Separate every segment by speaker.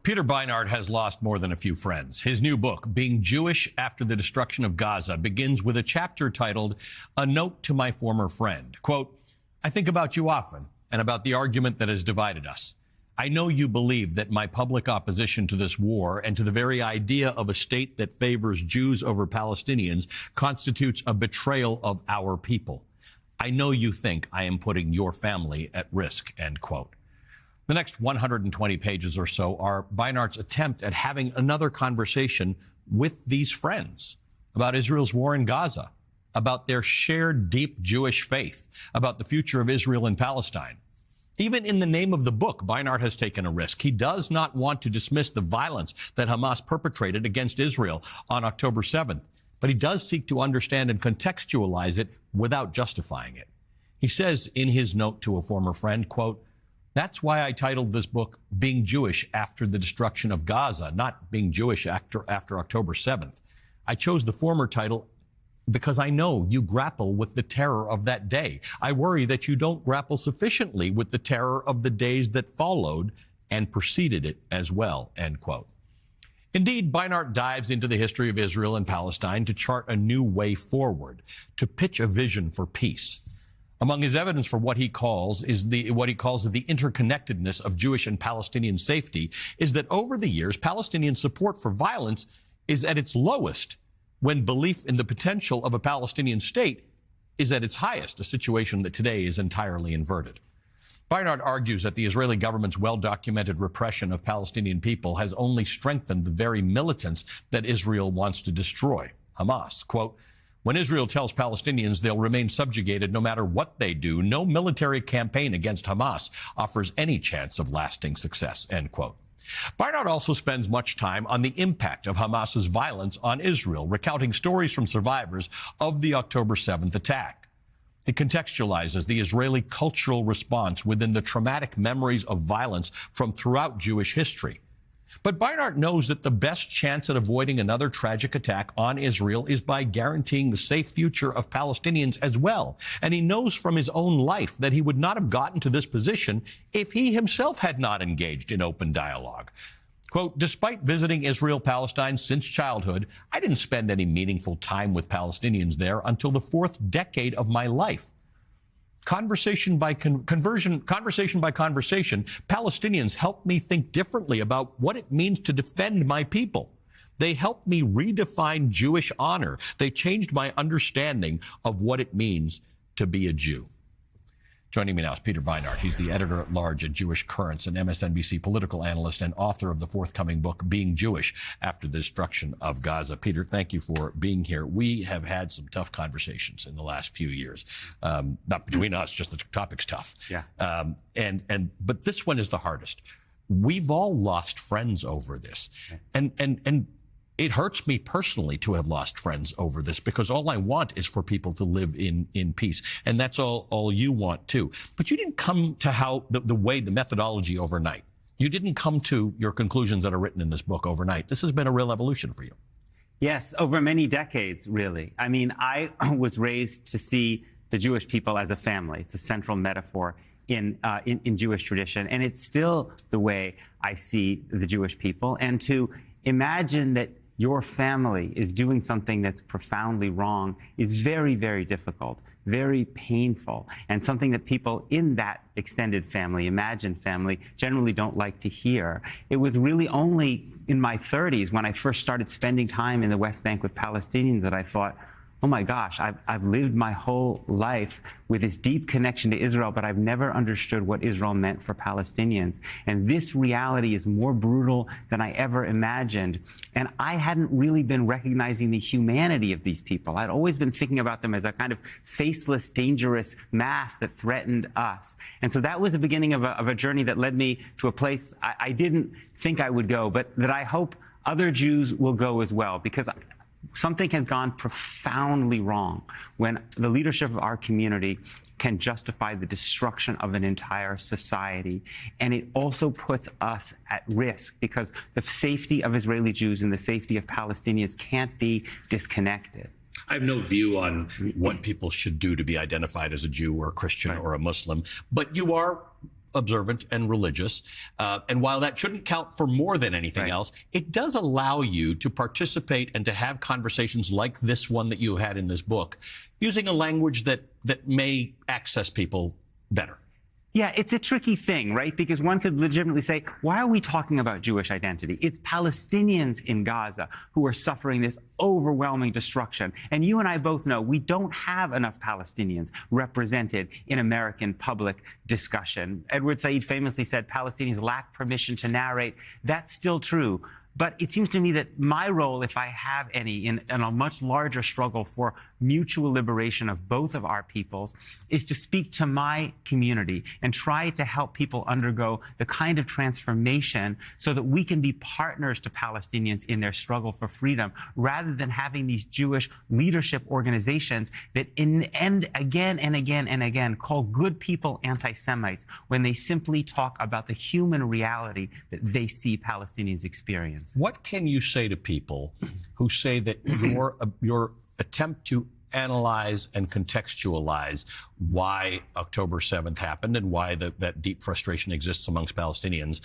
Speaker 1: Peter Beinart has lost more than a few friends. His new book, Being Jewish After the Destruction of Gaza, begins with a chapter titled, A Note to My Former Friend. Quote, I think about you often and about the argument that has divided us. I know you believe that my public opposition to this war and to the very idea of a state that favors Jews over Palestinians constitutes a betrayal of our people. I know you think I am putting your family at risk, end quote. The next 120 pages or so are Beinart's attempt at having another conversation with these friends about Israel's war in Gaza, about their shared deep Jewish faith, about the future of Israel and Palestine. Even in the name of the book, Beinart has taken a risk. He does not want to dismiss the violence that Hamas perpetrated against Israel on October 7th, but he does seek to understand and contextualize it without justifying it. He says in his note to a former friend, quote, that's why I titled this book, Being Jewish After the Destruction of Gaza, not Being Jewish after October 7th. I chose the former title because I know you grapple with the terror of that day. I worry that you don't grapple sufficiently with the terror of the days that followed and preceded it as well, end quote. Indeed, Beinart dives into the history of Israel and Palestine to chart a new way forward, to pitch a vision for peace. Among his evidence for what he calls the interconnectedness of Jewish and Palestinian safety is that over the years, Palestinian support for violence is at its lowest when belief in the potential of a Palestinian state is at its highest, a situation that today is entirely inverted. Beinart argues that the Israeli government's well-documented repression of Palestinian people has only strengthened the very militants that Israel wants to destroy, Hamas. Quote, when Israel tells Palestinians they'll remain subjugated no matter what they do, no military campaign against Hamas offers any chance of lasting success, end quote. Beinart also spends much time on the impact of Hamas's violence on Israel, recounting stories from survivors of the October 7th attack. He contextualizes the Israeli cultural response within the traumatic memories of violence from throughout Jewish history. But Beinart knows that the best chance at avoiding another tragic attack on Israel is by guaranteeing the safe future of Palestinians as well. And he knows from his own life that he would not have gotten to this position if he himself had not engaged in open dialogue. Quote, despite visiting Israel-Palestine since childhood, I didn't spend any meaningful time with Palestinians there until the fourth decade of my life. Conversation by conversation, Palestinians helped me think differently about what it means to defend my people. They helped me redefine Jewish honor. They changed my understanding of what it means to be a Jew. Joining me now is Peter Beinart. He's the editor-at-large at Jewish Currents, an MSNBC political analyst and author of the forthcoming book, Being Jewish After the Destruction of Gaza. Peter, thank you for being here. We have had some tough conversations in the last few years. Not between us, just the topic's tough. Yeah. But this one is the hardest. We've all lost friends over this. And it hurts me personally to have lost friends over this because all I want is for people to live in peace. And that's all you want, too. But you didn't come to how the methodology overnight. You didn't come to your conclusions that are written in this book overnight. This has been a real evolution for you.
Speaker 2: Yes, over many decades, really. I mean, I was raised to see the Jewish people as a family. It's a central metaphor in Jewish tradition. And it's still the way I see the Jewish people. And to imagine that your family is doing something that's profoundly wrong is very, very difficult, very painful, and something that people in that extended family, imagined family, generally don't like to hear. It was really only in my 30s when I first started spending time in the West Bank with Palestinians that I thought, oh my gosh, I've lived my whole life with this deep connection to Israel, but I've never understood what Israel meant for Palestinians. And this reality is more brutal than I ever imagined. And I hadn't really been recognizing the humanity of these people. I'd always been thinking about them as a kind of faceless, dangerous mass that threatened us. And so that was the beginning of a journey that led me to a place I didn't think I would go, but that I hope other Jews will go as well, because something has gone profoundly wrong when the leadership of our community can justify the destruction of an entire society. And it also puts us at risk because the safety of Israeli Jews and the safety of Palestinians can't be disconnected.
Speaker 1: I have no view on what people should do to be identified as a Jew or a Christian or a Muslim, but you are observant and religious. And while that shouldn't count for more than anything else, it does allow you to participate and to have conversations like this one that you had in this book, using a language that may access people better.
Speaker 2: Yeah, it's a tricky thing, right? Because one could legitimately say, why are we talking about Jewish identity? It's Palestinians in Gaza who are suffering this overwhelming destruction. And you and I both know we don't have enough Palestinians represented in American public discussion. Edward Said famously said Palestinians lack permission to narrate. That's still true. But it seems to me that my role, if I have any, in a much larger struggle for mutual liberation of both of our peoples, is to speak to my community and try to help people undergo the kind of transformation so that we can be partners to Palestinians in their struggle for freedom, rather than having these Jewish leadership organizations that end again and again and again call good people anti-Semites when they simply talk about the human reality that they see Palestinians experience.
Speaker 1: What can you say to people who say that your attempt to analyze and contextualize why October 7th happened and why that deep frustration exists amongst Palestinians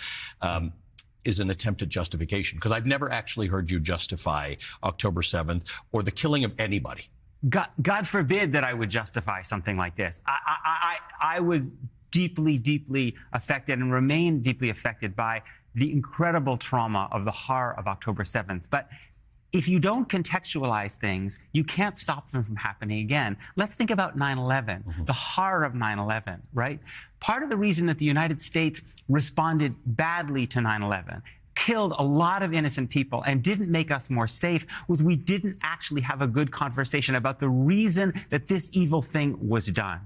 Speaker 1: is an attempt at justification? Because I've never actually heard you justify October 7th or the killing of anybody.
Speaker 2: God forbid that I would justify something like this. I was deeply, deeply affected and remain deeply affected by the incredible trauma of the horror of October 7th. But if you don't contextualize things, you can't stop them from happening again. Let's think about 9/11, the horror of 9/11, right? Part of the reason that the United States responded badly to 9/11, killed a lot of innocent people, and didn't make us more safe was we didn't actually have a good conversation about the reason that this evil thing was done.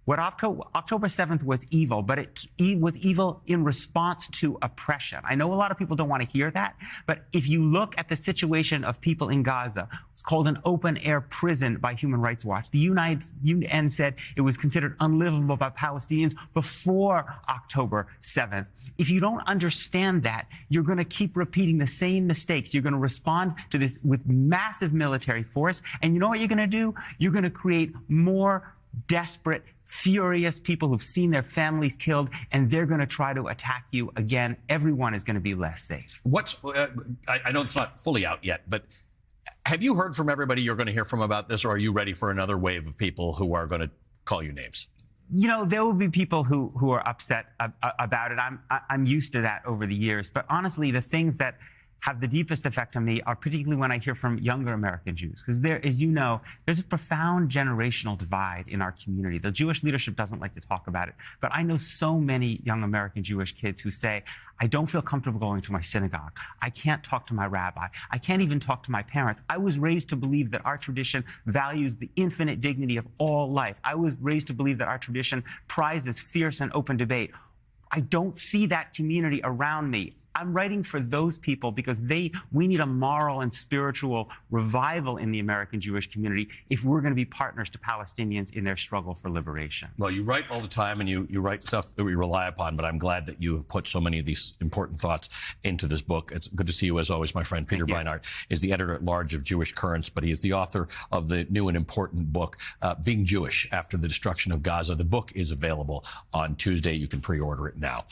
Speaker 2: What October 7th was evil, but it was evil in response to oppression. I know a lot of people don't want to hear that, but if you look at the situation of people in Gaza, it's called an open-air prison by Human Rights Watch. The UN said it was considered unlivable by Palestinians before October 7th. If you don't understand that, you're going to keep repeating the same mistakes. You're going to respond to this with massive military force, and you know what you're going to do? You're going to create more desperate, furious people who've seen their families killed, and they're going to try to attack you again. Everyone is going to be less safe.
Speaker 1: I know it's not fully out yet, but have you heard from everybody you're going to hear from about this, or are you ready for another wave of people who are going to call you names?
Speaker 2: You know, there will be people who are upset about it. I'm used to that over the years. But honestly, the things that have the deepest effect on me are particularly when I hear from younger American Jews. Because there, as you know, there's a profound generational divide in our community. The Jewish leadership doesn't like to talk about it. But I know so many young American Jewish kids who say, I don't feel comfortable going to my synagogue. I can't talk to my rabbi. I can't even talk to my parents. I was raised to believe that our tradition values the infinite dignity of all life. I was raised to believe that our tradition prizes fierce and open debate. I don't see that community around me. I'm writing for those people because we need a moral and spiritual revival in the American Jewish community if we're going to be partners to Palestinians in their struggle for liberation.
Speaker 1: Well, you write all the time, and you write stuff that we rely upon, but I'm glad that you have put so many of these important thoughts into this book. It's good to see you, as always, my friend. Peter Beinart is the editor-at-large of Jewish Currents, but he is the author of the new and important book, Being Jewish After the Destruction of Gaza. The book is available on Tuesday. You can pre-order it now.